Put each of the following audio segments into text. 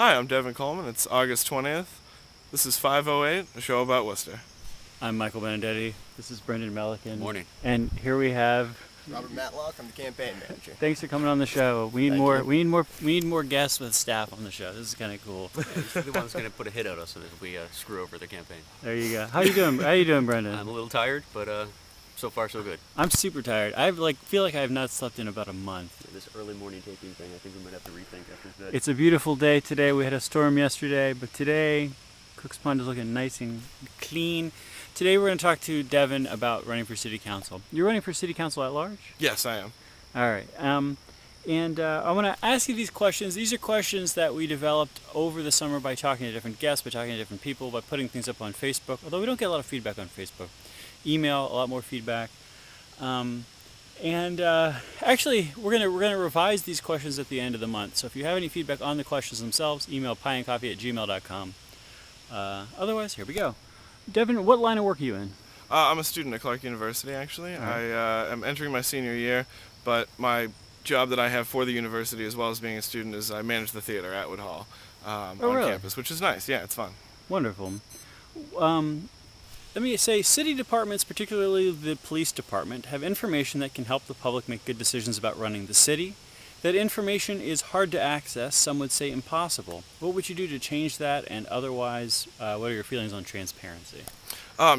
Hi, I'm Devin Coleman. It's August 20th. This is 508, a show about Worcester. I'm Michael Benedetti. This is Brendan Melican. Morning. And here we have Robert Matlock. I'm the campaign manager. Thanks for coming on the show. We need Thank more. you. We need more guests with staff on the show. This is kind of cool. He's the one who's going to put a hit on us if we screw over the campaign. There you go. How you doing? How you doing, Brendan? I'm a little tired, but so far so good. I'm super tired. Feel like I have not slept in about a month. This early morning taping thing, I think we might have to rethink after today. It's a beautiful day today. We had a storm yesterday, but today Cook's Pond is looking nice and clean. Today we're going to talk to Devin about running for city council. You're running for city council at large? Yes, I am. All right. I want to ask you these questions. These are questions that we developed over the summer by talking to different guests, by talking to different people, by putting things up on Facebook. Although we don't get a lot of feedback on Facebook. Email, a lot more feedback. Actually, we're gonna revise these questions at the end of the month. So if you have any feedback on the questions themselves, email pieandcoffee@gmail.com. Otherwise, here we go. Devin, what line of work are you in? I'm a student at Clark University, actually. Right. I am entering my senior year, but my job that I have for the university, as well as being a student, is I manage the theater at Wood Hall on really? campus, which is nice. Yeah, it's fun. Wonderful. Let me say, city departments, particularly the police department, have information that can help the public make good decisions about running the city. That information is hard to access, some would say impossible. What would you do to change that, and otherwise, what are your feelings on transparency?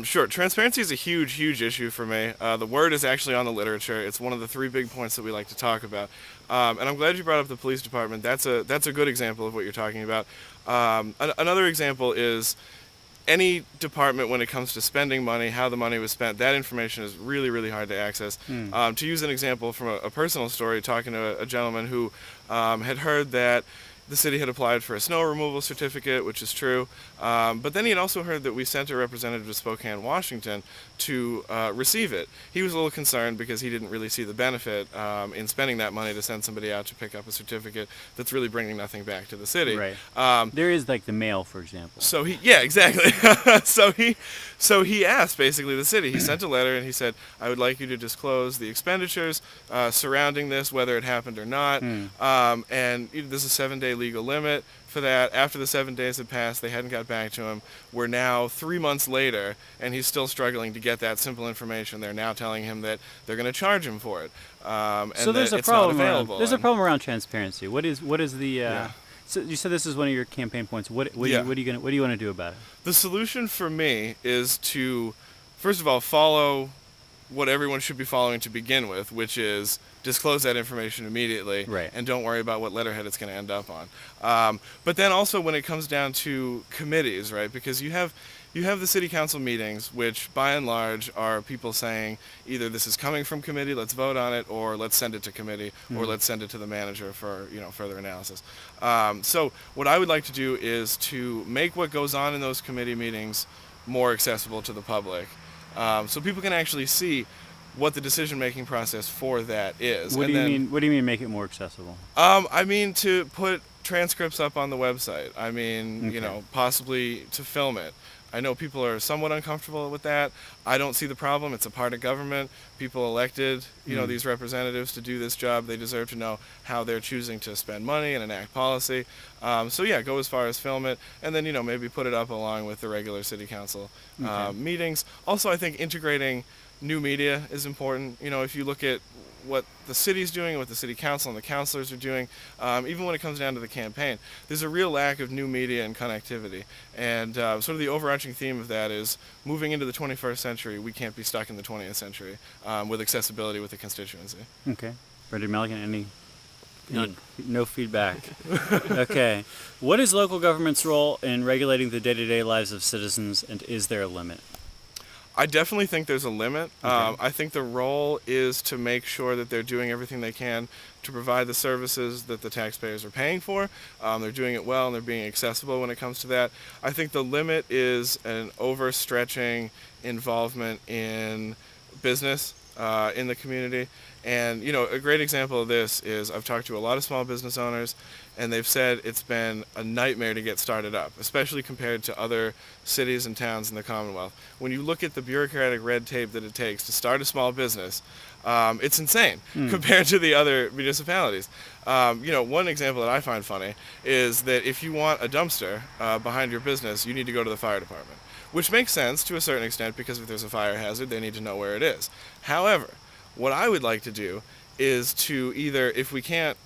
Sure. Transparency is a huge, huge issue for me. The word is actually on the literature. It's one of the three big points that we like to talk about. And I'm glad you brought up the police department. That's a good example of what you're talking about. Another example is any department, when it comes to spending money, how the money was spent, that information is really, really hard to access. To use an example from a personal story, talking to a gentleman who had heard that the city had applied for a snow removal certificate, which is true, but then he had also heard that we sent a representative to Spokane, Washington to receive it. He was a little concerned because he didn't really see the benefit in spending that money to send somebody out to pick up a certificate that's really bringing nothing back to the city. Right. There is like the mail, for example. So exactly. so he asked basically the city. He sent a letter and he said, "I would like you to disclose the expenditures surrounding this, whether it happened or not." And there's a 7-day legal limit for that. After the 7 days had passed, they hadn't got back to him. We're now 3 months later, and he's still struggling to get that simple information. They're now telling him that they're going to charge him for it, and So there's that a it's problem. not available. There's a problem around transparency. What is the? Yeah. So you said this is one of your campaign points. What do you want to do about it? The solution for me is to, first of all, follow what everyone should be following to begin with, which is disclose that information immediately, Right. and don't worry about what letterhead it's going to end up on. But then also when it comes down to committees, right, because you have the city council meetings, which by and large are people saying either this is coming from committee, let's vote on it, or let's send it to committee, or let's send it to the manager for further analysis. So what I would like to do is to make what goes on in those committee meetings more accessible to the public, so people can actually see what the decision-making process for that is. What do you mean? What do you mean make it more accessible? I mean to put transcripts up on the website. I mean, Okay. possibly to film it. I know people are somewhat uncomfortable with that. I don't see the problem. It's a part of government. People elected, these representatives to do this job. They deserve to know how they're choosing to spend money and enact policy. So yeah, go as far as film it, and then maybe put it up along with the regular city council meetings. Also, I think integrating new media is important. If you look at what the city's doing, what the city council and the councilors are doing, even when it comes down to the campaign, there's a real lack of new media and connectivity. And sort of the overarching theme of that is moving into the 21st century, we can't be stuck in the 20th century with accessibility with the constituency. Okay. Brendan Melican, None. no feedback. Okay. What is local government's role in regulating the day-to-day lives of citizens, and is there a limit? I definitely think there's a limit. Okay. I think the role is to make sure that they're doing everything they can to provide the services that the taxpayers are paying for. They're doing it well and they're being accessible when it comes to that. I think the limit is an overstretching involvement in business in the community. And a great example of this is I've talked to a lot of small business owners, and they've said it's been a nightmare to get started up, especially compared to other cities and towns in the Commonwealth. When you look at the bureaucratic red tape that it takes to start a small business, It's insane compared to the other municipalities. One example that I find funny is that if you want a dumpster behind your business, you need to go to the fire department, which makes sense to a certain extent because if there's a fire hazard, they need to know where it is. However, what I would like to do is to either, if we can't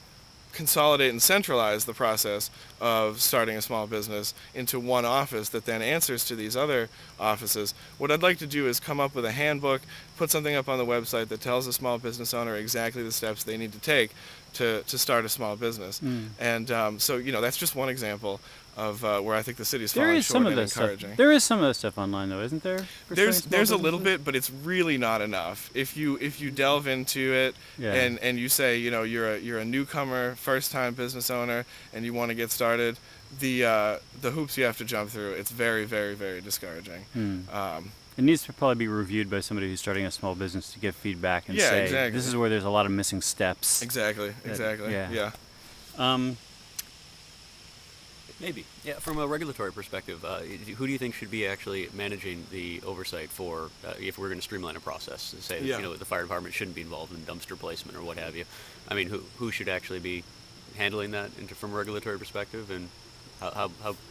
consolidate and centralize the process of starting a small business into one office that then answers to these other offices, what I'd like to do is come up with a handbook, put something up on the website that tells a small business owner exactly the steps they need to take to start a small business. And so that's just one example of where I think the city's falling short in encouraging. There is some of that stuff online, though, isn't there? There's a little bit, but it's really not enough. If you delve into it and you say you're a newcomer, first time business owner, and you want to get started, the hoops you have to jump through, it's very, very, very discouraging. It needs to probably be reviewed by somebody who's starting a small business to give feedback and say, exactly. This is where there's a lot of missing steps. Exactly. Yeah. Maybe. Yeah, from a regulatory perspective, who do you think should be actually managing the oversight for, if we're going to streamline a process, to say that, the fire department shouldn't be involved in dumpster placement or what have you? I mean, who should actually be handling that from a regulatory perspective, and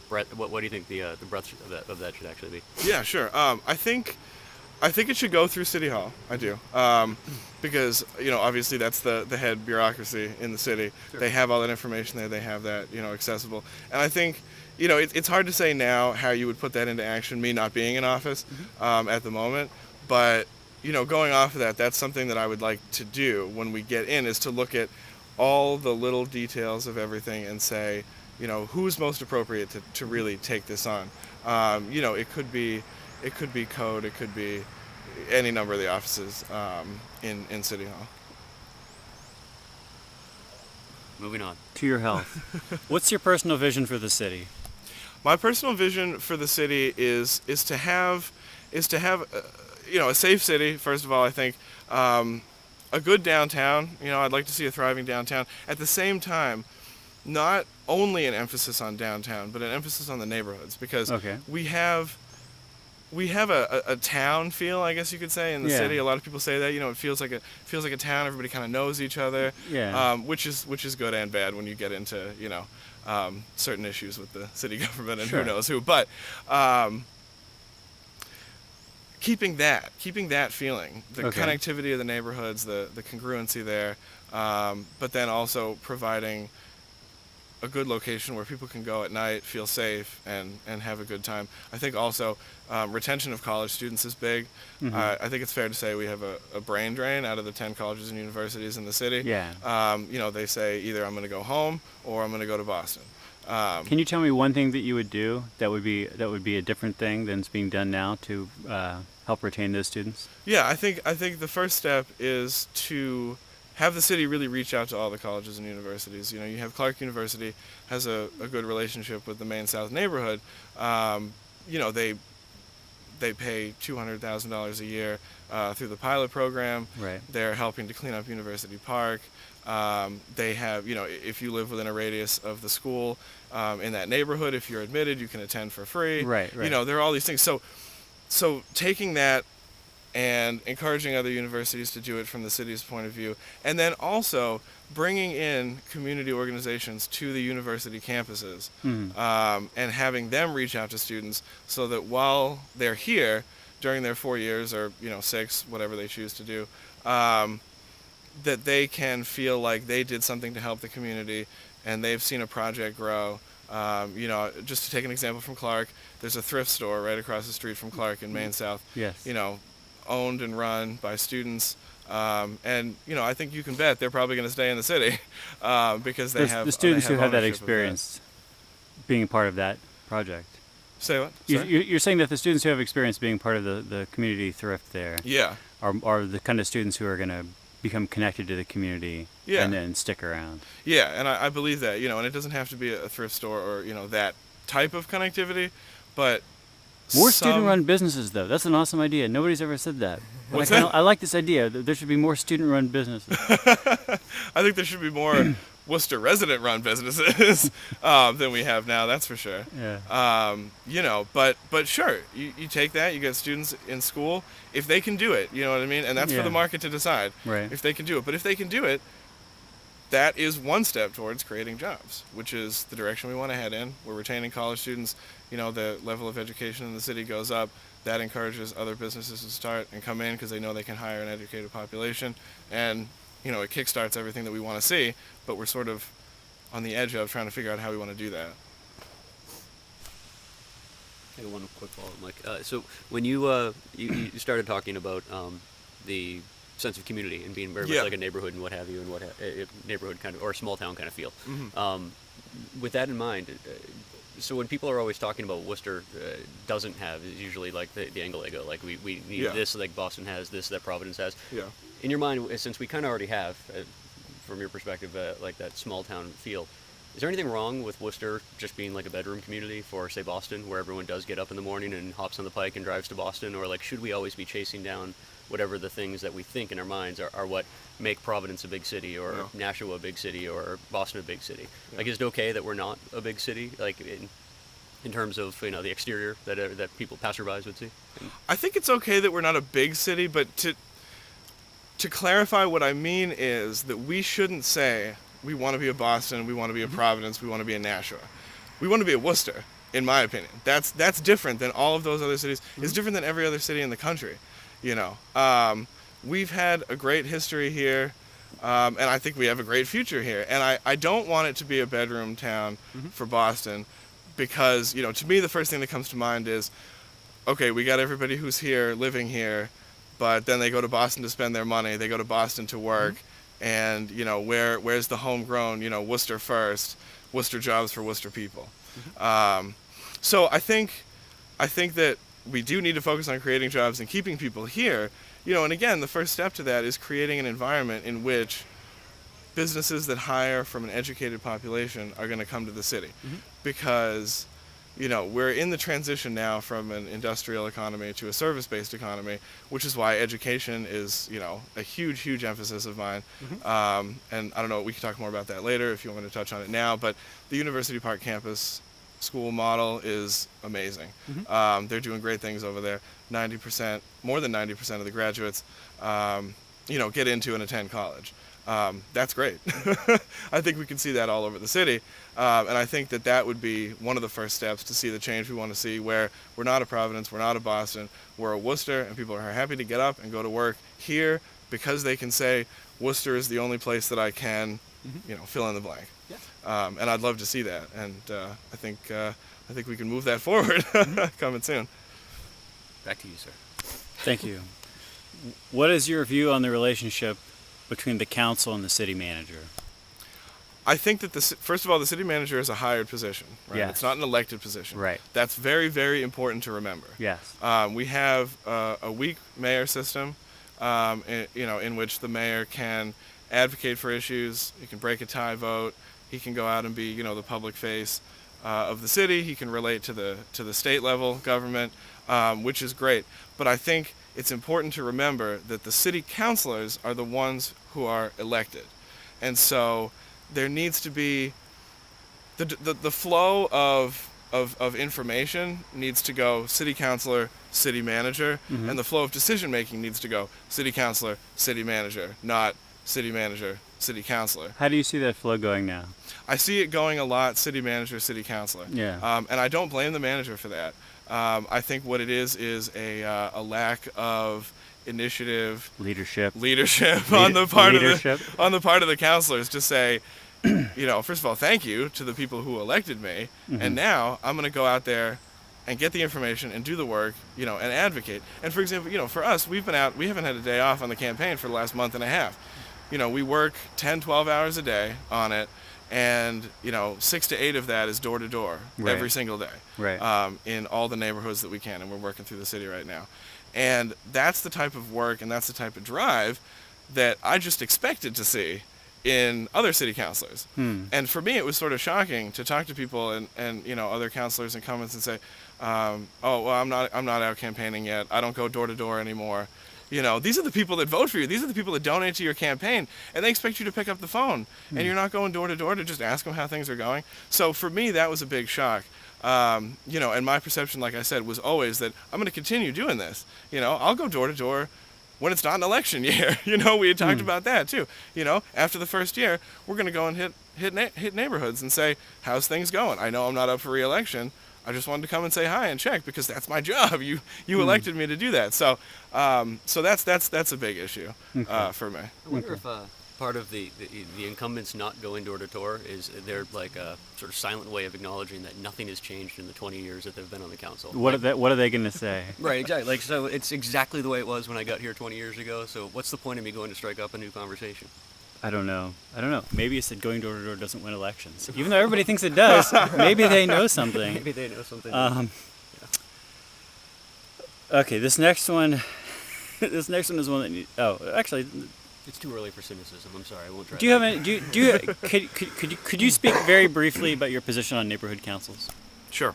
what do you think the breadth of that should actually be? Yeah, sure. I think it should go through City Hall. I do. Because, obviously that's the head bureaucracy in the city. Sure. They have all that information there. They have that, accessible. And I think, it's hard to say now how you would put that into action, me not being in office at the moment. But, going off of that, that's something that I would like to do when we get in, is to look at all the little details of everything and say, who's most appropriate to really take this on. It could be code, it could be any number of the offices in City Hall. Moving on. To your health. What's your personal vision for the city? My personal vision for the city is to have a safe city. First of all, I think a good downtown. I'd like to see a thriving downtown. At the same time, not only an emphasis on downtown, but an emphasis on the neighborhoods, because we have a town feel, I guess you could say, in the city. A lot of people say that, it feels like a town. Everybody kind of knows each other, which is good and bad when you get into certain issues with the city government and who knows who. But keeping that feeling, the connectivity of the neighborhoods, the congruency there, but then also providing a good location where people can go at night, feel safe, and have a good time. I think also retention of college students is big. I think it's fair to say we have a brain drain out of the 10 colleges and universities in the city. They say either I'm going to go home or I'm going to go to Boston. Can you tell me one thing that you would do that would be a different thing than is being done now to help retain those students? Yeah, I think the first step is to have the city really reach out to all the colleges and universities. You have Clark University has a good relationship with the Main South neighborhood. They pay $200,000 a year through the pilot program. Right. They're helping to clean up University Park. They have, if you live within a radius of the school in that neighborhood, if you're admitted, you can attend for free. Right. There are all these things. So taking that and encouraging other universities to do it from the city's point of view, and then also bringing in community organizations to the university campuses and having them reach out to students so that while they're here during their 4 years or 6, whatever they choose to do, that they can feel like they did something to help the community and they've seen a project grow. Just to take an example from Clark, there's a thrift store right across the street from Clark in Main South. Yes. Owned and run by students, and I think you can bet they're probably going to stay in the city because they have the students who have that ownership experience being a part of that project. Say what? You're saying that the students who have experience being part of the community thrift there, are the kind of students who are going to become connected to the community and then stick around. Yeah, and I believe that, and it doesn't have to be a thrift store or that type of connectivity, but more student-run businesses, though. That's an awesome idea. Nobody's ever said that. I like this idea. There should be more student-run businesses. I think there should be more Worcester resident-run businesses than we have now. That's for sure. Yeah. But sure, you take that. You get students in school if they can do it. You know what I mean? And that's for the market to decide if they can do it. But if they can do it, that is one step towards creating jobs, which is the direction we want to head in. We're retaining college students. The level of education in the city goes up. That encourages other businesses to start and come in because they know they can hire an educated population. And it kickstarts everything that we want to see, but we're sort of on the edge of trying to figure out how we want to do that. Hey, one quick follow-up, Mike. So when you started talking about the sense of community and being very much like a neighborhood and what have you, and neighborhood kind of or small town kind of feel. With that in mind, so when people are always talking about Worcester doesn't have, is usually like the angle they go, like we need this, like Boston has this, that Providence has. Yeah. In your mind, since we kind of already have, from your perspective, like that small town feel, is there anything wrong with Worcester just being like a bedroom community for, say, Boston, where everyone does get up in the morning and hops on the pike and drives to Boston? Or like, should we always be chasing down whatever the things that we think in our minds are what make Providence a big city, or Nashua a big city, or Boston a big city? Like, is it okay that we're not a big city, like in terms of the exterior that people passerbys would see? I think it's okay that we're not a big city, but to clarify, what I mean is that we shouldn't say we want to be a Boston, we want to be a Providence, we want to be a Nashua. We want to be a Worcester, in my opinion. That's different than all of those other cities. It's different than every other city in the country. We've had a great history here, and I think we have a great future here. And I don't want it to be a bedroom town for Boston, because, to me, the first thing that comes to mind is, okay, we got everybody who's here, living here, but then they go to Boston to spend their money. They go to Boston to work, and where's the homegrown? Worcester first, Worcester jobs for Worcester people. So I think that we do need to focus on creating jobs and keeping people here. And again, the first step to that is creating an environment in which businesses that hire from an educated population are going to come to the city, because we're in the transition now from an industrial economy to a service-based economy, which is why education is, a huge, huge emphasis of mine. And I don't know, we can talk more about that later if you want me to touch on it now, but the University Park campus school model is amazing. They're doing great things over there. More than 90% of the graduates, get into and attend college. That's great. I think we can see that all over the city. And I think that would be one of the first steps to see the change we want to see, where we're not a Providence, we're not a Boston, we're a Worcester, and people are happy to get up and go to work here because they can say, Worcester is the only place that I can, fill in the blank. And I'd love to see that. And I think we can move that forward coming soon. Back to you, sir. Thank you. What is your view on the relationship between the council and the city manager? I think that first of all, the city manager is a hired position, right? Yes. It's not an elected position. Right. That's very, very important to remember. Yes. We have a weak mayor system, in which the mayor can advocate for issues. He can break a tie vote. He can go out and be, the public face of the city. He can relate to the state level government, which is great. But I think it's important to remember that the city councilors are the ones who are elected. And so there needs to be the flow of information needs to go city councilor, city manager, and the flow of decision making needs to go city councilor, city manager, not city manager, city councilor. How do you see that flow going now? I see it going a lot city manager, city councilor. Yeah. And I don't blame the manager for that. I think what it is a lack of initiative, leadership on the part of the councilors to say, first of all, thank you to the people who elected me, and now I'm going to go out there and get the information and do the work, and advocate. And for example, for us, we haven't had a day off on the campaign for the last month and a half. We work 10, 12 hours a day on it, and 6 to 8 of that is door to door every single day, in all the neighborhoods that we can, and we're working through the city right now. And that's the type of work and that's the type of drive that I just expected to see in other city councilors. And for me, it was sort of shocking to talk to people and other councilors and comments and say, oh, well, I'm not out campaigning yet. I don't go door to door anymore. You know, these are the people that vote for you. These are the people that donate to your campaign, and they expect you to pick up the phone, and you're not going door to door to just ask them how things are going. So for me, that was a big shock. You know, and my perception, like I said, was always that I'm going to continue doing this. You know, I'll go door to door when it's not an election year. You know, we had talked about that too. You know, after the first year, we're going to go and hit neighborhoods and say, how's things going? I know I'm not up for re-election. I just wanted to come and say hi and check because that's my job. You elected me to do that. So so that's a big issue for me. I wonder if part of the incumbents not going door to door is they're like a sort of silent way of acknowledging that nothing has changed in the 20 years that they've been on the council. What are they going to say? Right, exactly. Like, so it's exactly the way it was when I got here 20 years ago. So what's the point of me going to strike up a new conversation? I don't know. Maybe it's that going door to door doesn't win elections. Even though everybody thinks it does, maybe they know something. Maybe they know something. Okay, this next one is one that actually, it's too early for cynicism. I'm sorry, I won't try. Do you have any? Could you speak very briefly about your position on neighborhood councils? Sure.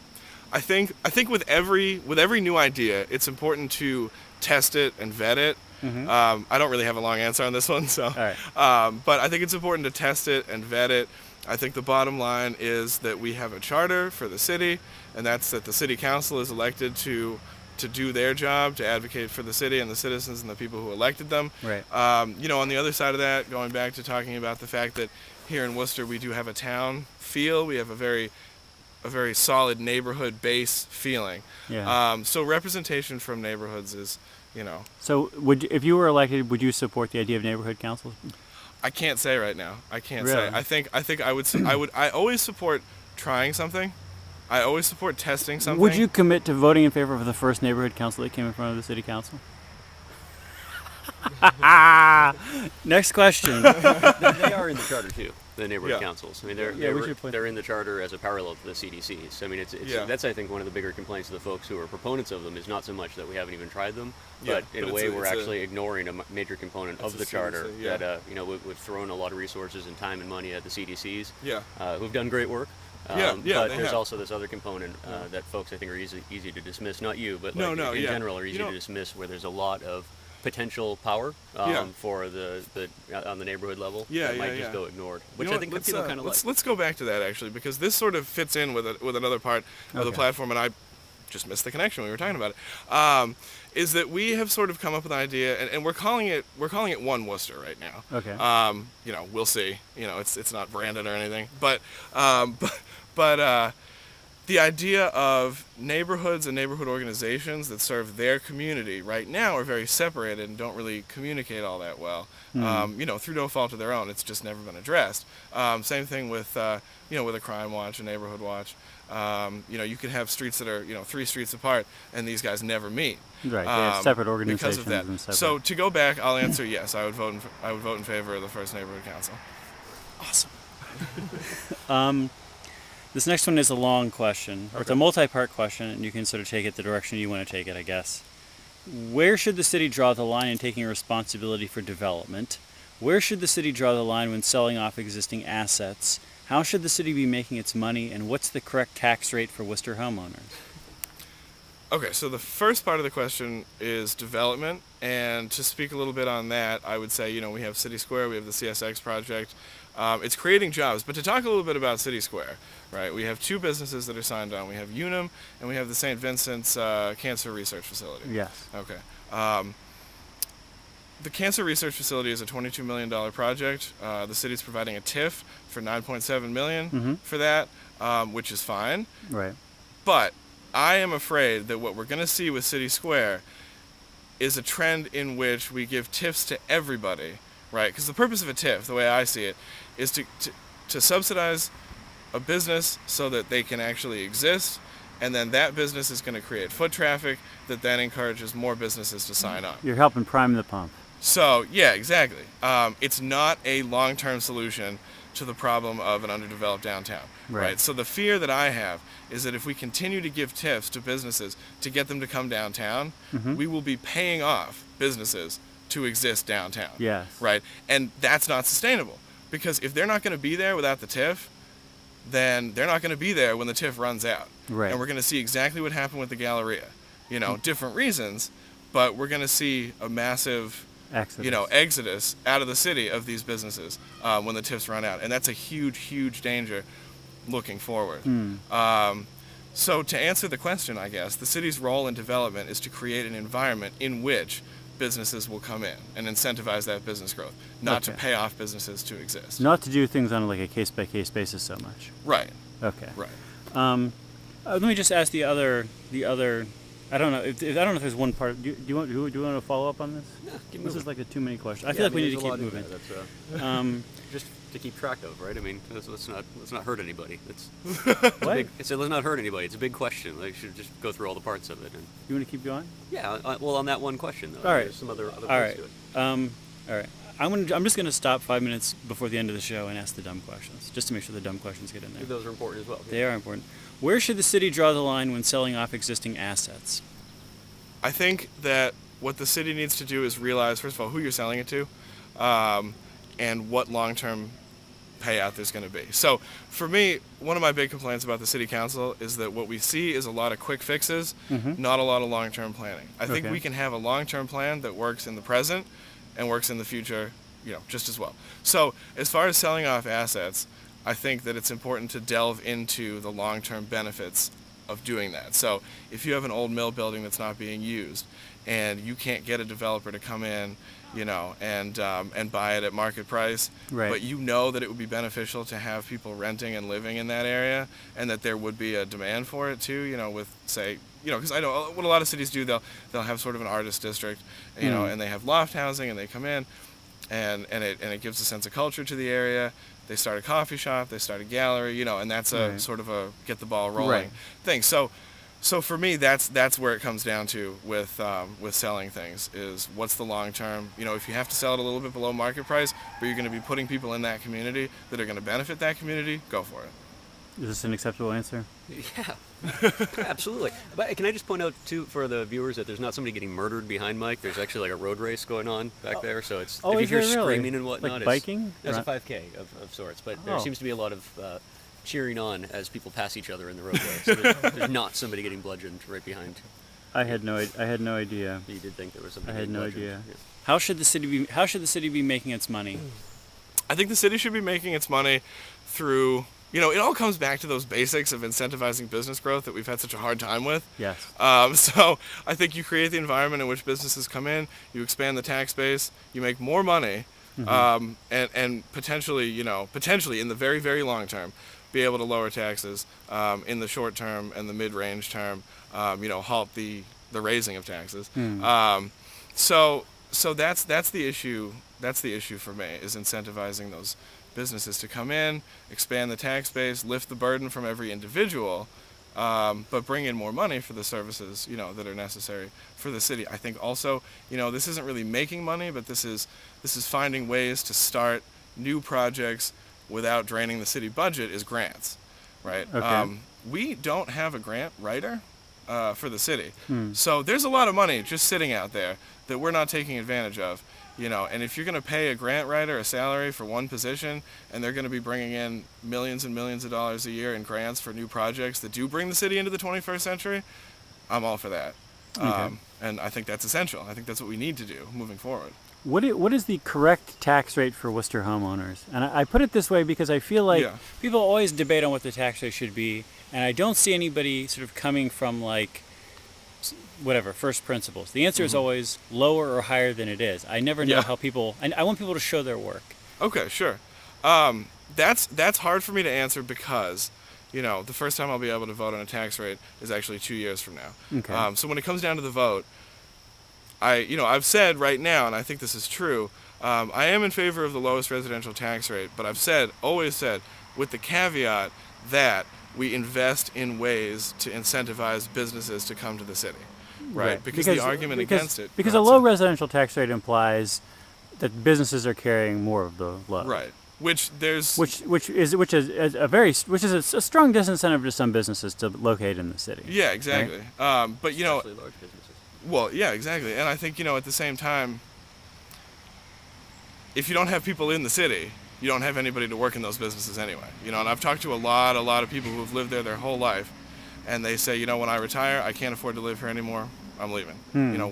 I think with every new idea, it's important to test it and vet it. I don't really have a long answer on this one, so. All right. But I think it's important to test it and vet it. I think the bottom line is that we have a charter for the city, and that's that the city council is elected to do their job, to advocate for the city and the citizens and the people who elected them. Right. You know, on the other side of that, going back to talking about the fact that here in Worcester we do have a town feel. We have a very solid neighborhood base feeling. Yeah. So representation from neighborhoods is, you know. So if you were elected, would you support the idea of neighborhood councils? I can't say right now. I can't Really? say. I think I always support trying something. I always support testing something. Would you commit to voting in favor of the first neighborhood council that came in front of the city council? Next question. They are in the charter too, the neighborhood councils. I mean, they're in the charter as a parallel to the CDCs. I mean, that's I think one of the bigger complaints of the folks who are proponents of them is not so much that we haven't even tried them, but in a way we're actually ignoring a major component of the charter that you know we've thrown a lot of resources and time and money at the CDCs, who've done great work. But there's also this other component that folks I think are easy to dismiss. Not you, but in general are easy to dismiss, where there's a lot of potential power for the on the neighborhood level that might just go ignored, which I think people kind of like. Let's go back to that actually, because this sort of fits in with another part of the platform, and I just missed the connection when we were talking about it. Is that we have sort of come up with an idea, and we're calling it One Worcester right now. Okay. You know, we'll see. You know, it's not branded or anything, but the idea of neighborhoods and neighborhood organizations that serve their community right now are very separated and don't really communicate all that well. You know, through no fault of their own, it's just never been addressed. Same thing with you know, with a crime watch, a neighborhood watch. You know, you could have streets that are 3 streets apart, and these guys never meet. Right, they have separate organizations because of that. and separate. So to go back, I'll answer yes. I would vote in favor of the first neighborhood council. Awesome. This next one is a long question, or it's a multi-part question, and you can sort of take it the direction you want to take it, I guess. Where should the city draw the line in taking responsibility for development? Where should the city draw the line when selling off existing assets? How should the city be making its money, and what's the correct tax rate for Worcester homeowners? Okay, so the first part of the question is development, and to speak a little bit on that, I would say, you know, we have City Square, we have the CSX project. It's creating jobs, but to talk a little bit about City Square, right, we have 2 businesses that are signed on. We have Unum, and we have the St. Vincent's Cancer Research Facility. Yes. Okay. The Cancer Research Facility is a $22 million project. The city's providing a TIF for $9.7 million for that, which is fine. Right. But I am afraid that what we're going to see with City Square is a trend in which we give TIFs to everybody, right? Because the purpose of a TIF, the way I see it, is to subsidize a business so that they can actually exist, and then that business is going to create foot traffic that then encourages more businesses to sign up. You're helping prime the pump. So, yeah, exactly. It's not a long-term solution to the problem of an underdeveloped downtown, right? So the fear that I have is that if we continue to give TIFs to businesses to get them to come downtown, we will be paying off businesses to exist downtown. Yes. Right? And that's not sustainable, because if they're not going to be there without the TIF, then they're not going to be there when the TIF runs out. Right. And we're going to see exactly what happened with the Galleria. You know, different reasons, but we're going to see a massive exodus out of the city of these businesses when the TIFs run out, and that's a huge danger looking forward. So to answer the question, I guess the city's role in development is to create an environment in which businesses will come in and incentivize that business growth, not to pay off businesses to exist. Not to do things on like a case-by-case basis so much. Right. Okay. Right. Let me just ask the other. I don't know. I don't know if there's one part. Do you want to follow up on this? Yeah, keep this moving. is like a too many questions. I feel like we need to keep moving. Just to keep track of, right? I mean, let's not hurt anybody. What? Let's not hurt anybody. It's a big question. They should just go through all the parts of it. And You want to keep going? yeah, well, on that one question though, All right. there's some other All parts right. to it. All right. I'm just gonna stop 5 minutes before the end of the show and ask the dumb questions, just to make sure the dumb questions get in I there. think those are important as well. They are important. Where should the city draw the line when selling off existing assets? I think that what the city needs to do is realize, first of all, who you're selling it to, and what long-term payout there's going to be. So for me, one of my big complaints about the city council is that what we see is a lot of quick fixes, not a lot of long-term planning. I think we can have a long-term plan that works in the present and works in the future, just as well. So as far as selling off assets, I think that it's important to delve into the long-term benefits of doing that. So if you have an old mill building that's not being used and you can't get a developer to come in, and buy it at market price, Right. but that it would be beneficial to have people renting and living in that area, and that there would be a demand for it too, with say, because I know what a lot of cities do, they'll have sort of an artist district, and they have loft housing, and they come in, and it gives a sense of culture to the area. They start a coffee shop, they start a gallery, and that's a sort of a get the ball rolling thing. So for me, that's where it comes down to with selling things is what's the long term. If you have to sell it a little bit below market price, but you're going to be putting people in that community that are going to benefit that community, go for it. Is this an acceptable answer? Yeah, absolutely. But can I just point out too for the viewers that there's not somebody getting murdered behind Mike. There's actually like a road race going on back there. So it's if you hear screaming and whatnot, like biking? It's a 5K of sorts. But there seems to be a lot of cheering on as people pass each other in the roadway. So there's not somebody getting bludgeoned right behind. I had no idea. You did think there was somebody. I had getting no bludgeoned. idea. Yeah. How should the city be making its money? I think the city should be making its money through, it all comes back to those basics of incentivizing business growth that we've had such a hard time with. Yes. So I think you create the environment in which businesses come in, you expand the tax base, you make more money, and potentially in the very, very long term, be able to lower taxes in the short term and the mid-range term, halt the raising of taxes. So that's the issue. That's the issue for me, is incentivizing those businesses to come in, expand the tax base, lift the burden from every individual, but bring in more money for the services, that are necessary for the city. I think also, this isn't really making money, but this is finding ways to start new projects without draining the city budget, is grants, right? Okay. We don't have a grant writer for the city. So there's a lot of money just sitting out there that we're not taking advantage of. And if you're going to pay a grant writer a salary for one position, and they're going to be bringing in millions and millions of dollars a year in grants for new projects that do bring the city into the 21st century, I'm all for that. Okay. And I think that's essential. I think that's what we need to do moving forward. What is the correct tax rate for Worcester homeowners? And I put it this way because I feel like people always debate on what the tax rate should be, and I don't see anybody sort of coming from first principles. The answer is always lower or higher than it is. I never know how people, and I want people to show their work. Okay, sure. That's hard for me to answer because, the first time I'll be able to vote on a tax rate is actually 2 years from now. Okay. So when it comes down to the vote, I've said right now, and I think this is true, I am in favor of the lowest residential tax rate, but I've always said, with the caveat that we invest in ways to incentivize businesses to come to the city. Right, because the argument against it. Because a low residential tax rate implies that businesses are carrying more of the load. Right, which is a strong disincentive to some businesses to locate in the city. Yeah, exactly. Right? But Especially large businesses. Well, yeah, exactly. And I think at the same time, if you don't have people in the city, you don't have anybody to work in those businesses anyway. And I've talked to a lot of people who have lived there their whole life. And they say, when I retire, I can't afford to live here anymore. I'm leaving.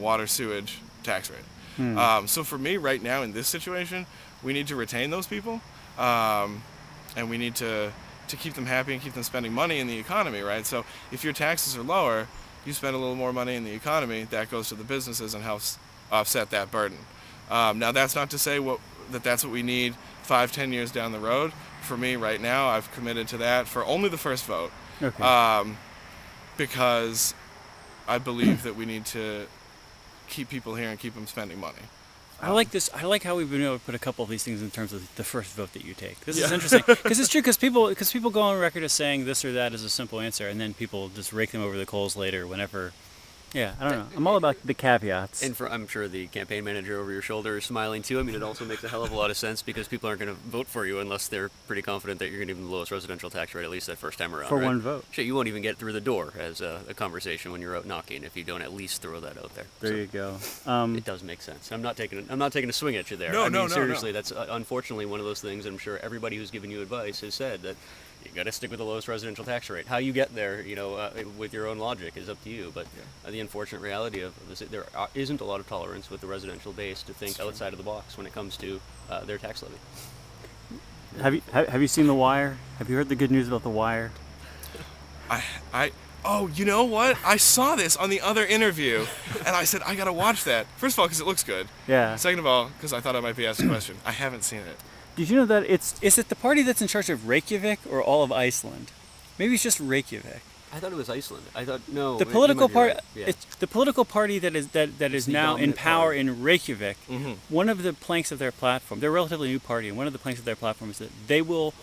Water, sewage, tax rate. So for me right now in this situation, we need to retain those people, and we need to keep them happy and keep them spending money in the economy, right? So if your taxes are lower, you spend a little more money in the economy, that goes to the businesses and helps offset that burden. Now that's not to say that's what we need 5-10 years down the road. For me right now, I've committed to that for only the first vote. Okay. Because I believe that we need to keep people here and keep them spending money. I like this. I like how we've been able to put a couple of these things in terms of the first vote that you take. This is interesting because it's true. Because people go on record as saying this or that is a simple answer, and then people just rake them over the coals later whenever. Yeah, I don't know. I'm all about the caveats. And I'm sure the campaign manager over your shoulder is smiling too. I mean, it also makes a hell of a lot of sense because people aren't going to vote for you unless they're pretty confident that you're going to give them the lowest residential tax rate at least that first time around. For right? one vote. Shit, you won't even get through the door as a conversation when you're out knocking if you don't at least throw that out there. There you go. It does make sense. I'm not taking a swing at you there. No, seriously, that's unfortunately one of those things. I'm sure everybody who's given you advice has said that you got to stick with the lowest residential tax rate. How you get there, with your own logic is up to you. But the unfortunate reality of this, there isn't a lot of tolerance with the residential base to think outside of the box when it comes to their tax levy. Have you seen The Wire? Have you heard the good news about The Wire? Oh, you know what? I saw this on the other interview, and I said, I gotta watch that. First of all, because it looks good. Yeah. Second of all, because I thought I might be asked a question. I haven't seen it. Did you know that is it the party that's in charge of Reykjavik or all of Iceland? Maybe it's just Reykjavik. I thought it was Iceland. I thought no. The political party. Right. Yeah. It's the political party that is now in power in Reykjavik. Mm-hmm. One of the planks of their platform. They're a relatively new party, and one of the planks of their platform is that they will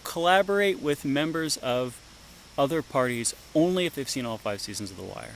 collaborate with members of other parties only if they've seen all 5 seasons of The Wire.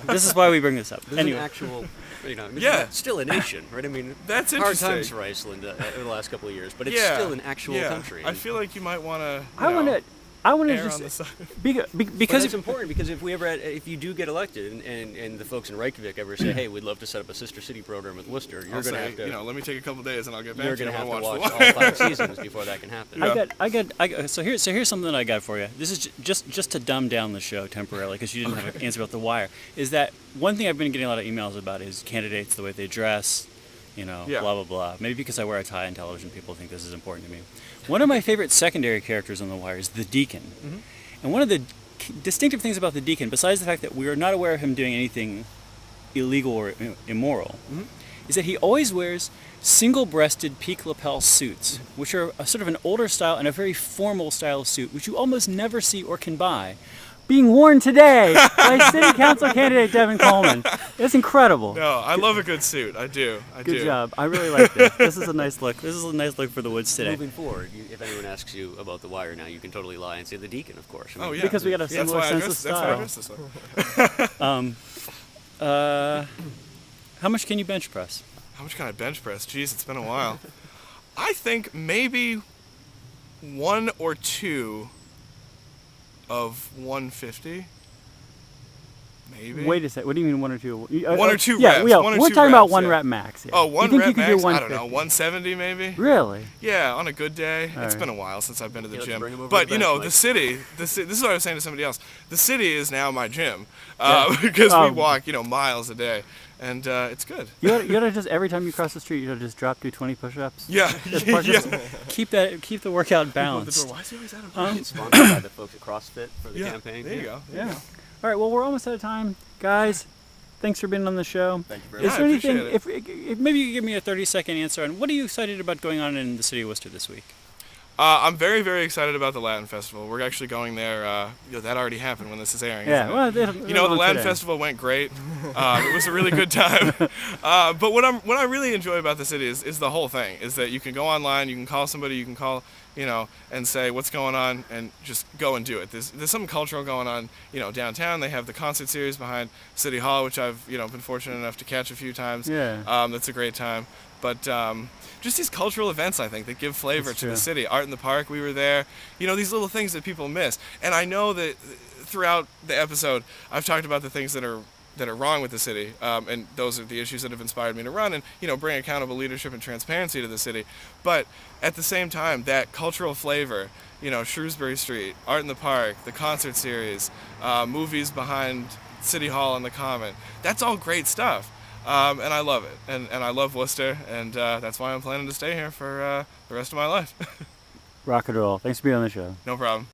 This is why we bring this up. There's anyway. an actual, It's still a nation, right? I mean, that's hard interesting. times for Iceland over the last couple of years, but it's still an actual country. I feel like you might want to. I want to err just on the side. because it's important because if you do get elected and the folks in Reykjavik ever say, hey, we'd love to set up a sister city program with Worcester, you're going to have to. Let me take a couple days and I'll get back. You're going to have to watch all all 5 seasons before that can happen. Yeah. So here's something that I got for you. This is just to dumb down the show temporarily because you didn't have an answer about The Wire. Is that one thing I've been getting a lot of emails about is candidates, the way they dress, blah blah blah. Maybe because I wear a tie on television, people think this is important to me. One of my favorite secondary characters on The Wire is the Deacon. Mm-hmm. And one of the distinctive things about the Deacon, besides the fact that we are not aware of him doing anything illegal or immoral, is that he always wears single-breasted peak lapel suits, which are a sort of an older style and a very formal style of suit, which you almost never see or can buy, being worn today by City Council candidate Devin Coleman. It's incredible. No, I love a good suit. I do. Good job. I really like this. This is a nice look. This is a nice look for the woods today. Moving forward, if anyone asks you about The Wire now, you can totally lie and say the Deacon, of course. I mean, because we got a similar sense of style. That's why I dress this way. How much can you bench press? How much can I bench press? Jeez, it's been a while. I think maybe 1 or 2 of 150. Maybe. Wait a second. What do you mean 1 or 2? 1 or 2 reps. Yeah, we're talking about 1 rep max. Yeah. Oh, 1 you think rep you could max? Do I don't know, 170 maybe? Really? Yeah, on a good day. All It's right. been a while since I've been to the let's gym. bring 'em over But, to the bench, the city, this is what I was saying to somebody else. The city is now my gym because we walk, miles a day. And it's good. You gotta just, every time you cross the street, you gotta just do 20 push-ups. Yeah. Just keep the workout balanced. Why is he always out of It's sponsored by the folks at CrossFit for the campaign. There you go. Yeah. All right. Well, we're almost out of time, guys. Thanks for being on the show. Thank you very Is much. there I anything? appreciate If maybe you could give me a 30-second answer on what are you excited about going on in the city of Worcester this week? I'm very, very excited about the Latin Festival. We're actually going there. That already happened when this is airing. Yeah. Isn't it? Well, the Latin Festival went great. It was a really good time. But what I really enjoy about the city is the whole thing. Is that you can go online, you can call somebody, you can call, and say what's going on, and just go and do it. There's something cultural going on, downtown. They have the concert series behind City Hall, which I've been fortunate enough to catch a few times. Yeah. That's a great time. But just these cultural events, I think, that give flavor to the city. Art in the Park, we were there. These little things that people miss. And I know that throughout the episode, I've talked about the things that are wrong with the city, and those are the issues that have inspired me to run and bring accountable leadership and transparency to the city. But at the same time, that cultural flavor, Shrewsbury Street, Art in the Park, the concert series, movies behind City Hall and the Common. That's all great stuff, and I love it, and I love Worcester, and that's why I'm planning to stay here for the rest of my life. Rock and roll. Thanks for being on the show. No problem.